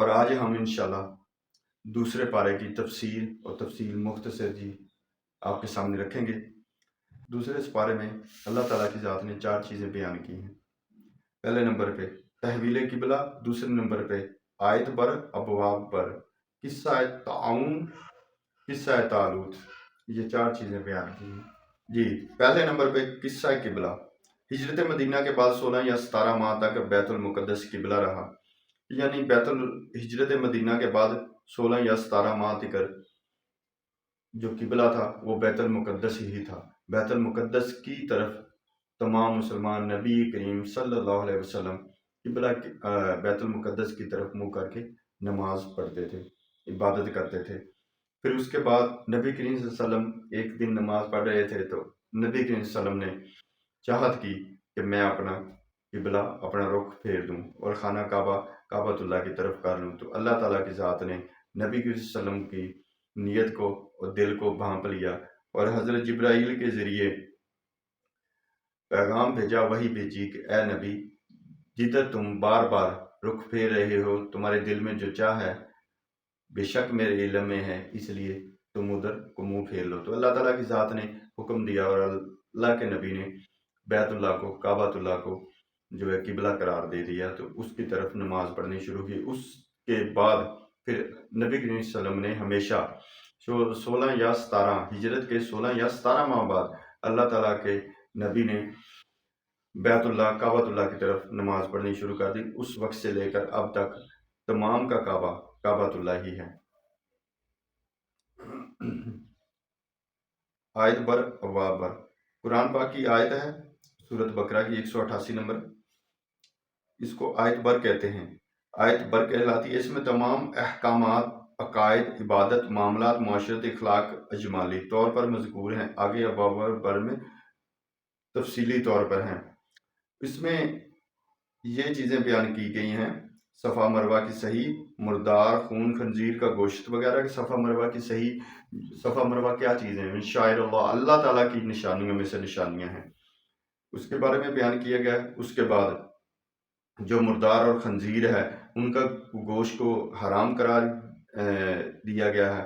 اور آج ہم انشاءاللہ دوسرے پارے کی تفسیر اور تفصیل مختصر آپ کے سامنے رکھیں گے۔ دوسرے اس پارے میں اللہ تعالیٰ کی ذات نے 4 چیزیں بیان کی ہیں۔ پہلے نمبر پہ تحویل قبلہ، دوسرے نمبر پہ آیت بر ابواب بر، قصہ تعاون، قصہ تعلوت، یہ 4 چیزیں بیان کی ہیں۔ جی، پہلے نمبر پہ قصہ قبلہ۔ ہجرت مدینہ کے بعد 16 یا 17 ماہ تک بیت المقدس قبلہ رہا، یعنی ہجرت مدینہ کے بعد 16 یا 17 ماہ تک جو قبلہ تھا وہ بیت المقدس ہی تھا۔ بیت المقدس کی طرف تمام مسلمان نبی کریم صلی اللہ علیہ وسلم بیت المقدس کی طرف منہ کر کے نماز پڑھتے تھے، عبادت کرتے تھے۔ پھر اس کے بعد نبی کریم صلی اللہ علیہ وسلم ایک دن نماز پڑھ رہے تھے تو نبی کریم صلی اللہ علیہ وسلم نے چاہت کی کہ میں اپنا قبلہ، اپنا رخ پھیر دوں اور خانہ کعبۃ اللہ کی طرف کر لوں، تو اللہ تعالیٰ کی ذات نے نبی کریم صلی اللہ علیہ وسلم کی نیت کو اور دل کو بھانپ لیا اور حضرت جبرائیل کے ذریعے پیغام بھیجا، وہی بھیجی کہ اے نبی، جدھر تم بار بار رخ پھیر رہے ہو، تمہارے دل میں جو چاہ ہے بے شک میرے علم میں ہے، اس لیے تم ادھر کو منہ پھیر لو۔ تو اللہ تعالیٰ کی ذات نے حکم دیا اور اللہ کے نبی نے بیت اللہ کو، کعبۃ اللہ کو جو ہے قبلہ قرار دے دیا، تو اس کی طرف نماز پڑھنی شروع کی۔ اس کے بعد پھر نبی کریم صلی اللہ علیہ وسلم نے ہمیشہ 16 یا 17 ہجرت کے 16 یا 17 ماہ بعد اللہ تعالیٰ کے نبی نے بیت اللہ، کعبۃ اللہ کی طرف نماز پڑھنی شروع کر دی۔ اس وقت سے لے کر اب تک تمام کا کعبہ کعبۃ اللہ ہی ہے۔ آیت بر ابواب بر، قرآن پاک کی آیت ہے سورۃ بقرہ کی 188 نمبر، اس کو آیت بر کہتے ہیں۔ آیت بر کہلاتی ہے، اس میں تمام احکامات، عقائد، عبادت، معاملات، معاشرت، اخلاق اجمالی طور پر مذکور ہیں۔ آگے ابواب بر میں تفصیلی طور پر ہیں۔ اس میں یہ چیزیں بیان کی گئی ہیں، صفا مروہ کی صحیح، مردار، خون خنزیر کا گوشت وغیرہ۔ صفا مروہ کی صحیح، صفا مروہ کیا چیزیں ہیں؟ من شعائر اللہ، اللہ تعالیٰ کی نشانیوں میں سے نشانیاں ہیں، اس کے بارے میں بیان کیا گیا ہے۔ اس کے بعد جو مردار اور خنزیر ہے ان کا گوشت کو حرام قرار دیا گیا ہے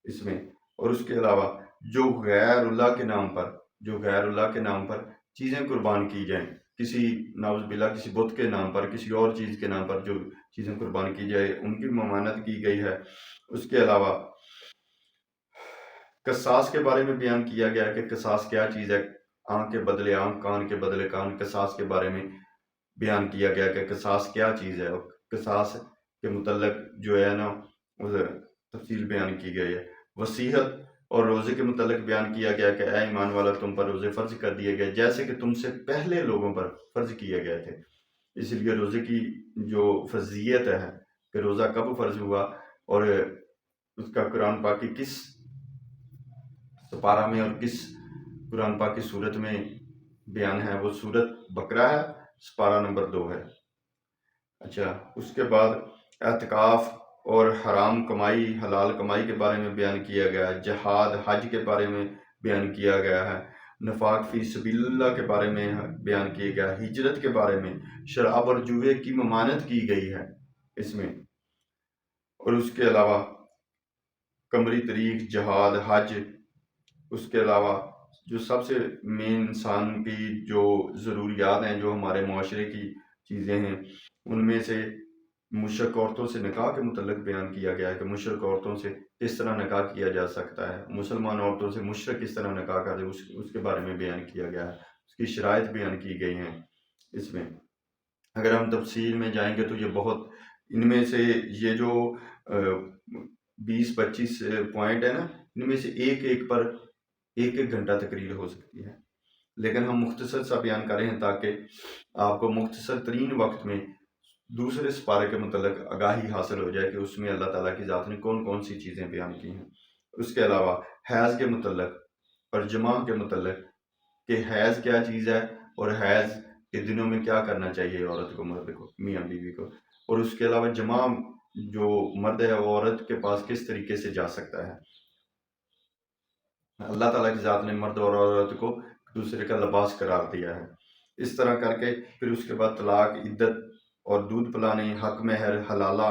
اس میں، اور اس کے علاوہ جو غیر اللہ کے نام پر چیزیں قربان کی جائیں، کسی نعوذ باللہ کسی بت کے نام پر، کسی اور چیز کے نام پر جو چیزیں قربان کی جائے ان کی ممانعت کی گئی ہے۔ اس کے علاوہ قصاص کے بارے میں بیان کیا گیا کہ قصاص کیا چیز ہے، آنکھ کے بدلے آنکھ، کان کے بدلے کان، قصاص کے بارے میں بیان کیا گیا کہ قصاص کیا چیز ہے، اور قصاص کے متعلق جو ہے نا تفصیل بیان کی گئی ہے۔ وصیت اور روزے کے متعلق بیان کیا گیا کہ اے ایمان والا، تم پر روزے فرض کر دیے گئے جیسے کہ تم سے پہلے لوگوں پر فرض کیے گئے تھے۔ اس لیے روزے کی جو فرضیت ہے کہ روزہ کب فرض ہوا اور اس کا قرآن پاک کی کس سپارہ میں اور کس قرآن پاک کی صورت میں بیان ہے، وہ سورۃ بقرہ ہے، سپارہ نمبر 2 ہے۔ اچھا، اس کے بعد اعتکاف اور حرام کمائی، حلال کمائی کے بارے میں بیان کیا گیا ہے۔ جہاد، حج کے بارے میں بیان کیا گیا ہے۔ نفاق فی سبیل اللہ کے بارے میں بیان کیا گیا ہے۔ ہجرت کے بارے میں شراب اور جوئے کی ممانعت کی گئی ہے اس میں، اور اس کے علاوہ قمری طریق، جہاد، حج، اس کے علاوہ جو سب سے مین انسان کی جو ضروریات ہیں، جو ہمارے معاشرے کی چیزیں ہیں، ان میں سے مشرک عورتوں سے نکاح کے متعلق بیان کیا گیا ہے کہ مشرک عورتوں سے کس طرح نکاح کیا جا سکتا ہے، مسلمان عورتوں سے مشرک کس طرح نکاح کرے، اس کے بارے میں بیان کیا گیا ہے، اس کی شرائط بیان کی گئی ہیں اس میں۔ اگر ہم تفصیل میں جائیں گے تو یہ بہت، ان میں سے یہ جو 20-25 پوائنٹ ہے نا، ان میں سے ایک پر ایک گھنٹہ تقریر ہو سکتی ہے، لیکن ہم مختصر سا بیان کریں ہیں تاکہ آپ کو مختصر ترین وقت میں دوسرے سپارے کے متعلق آگاہی حاصل ہو جائے کہ اس میں اللہ تعالیٰ کی ذات نے کون کون سی چیزیں بیان کی ہیں۔ اس کے علاوہ حیض کے متعلق اور جماع کے متعلق کہ حیض کیا چیز ہے اور حیض کے دنوں میں کیا کرنا چاہیے عورت کو، مرد کو، میاں بیوی کو، اور اس کے علاوہ جماع جو مرد ہے وہ عورت کے پاس کس طریقے سے جا سکتا ہے۔ اللہ تعالیٰ کی ذات نے مرد اور عورت کو دوسرے کا لباس قرار دیا ہے۔ اس طرح کر کے پھر اس کے بعد طلاق، عدت اور دودھ پلانے، حق مہر، حلالہ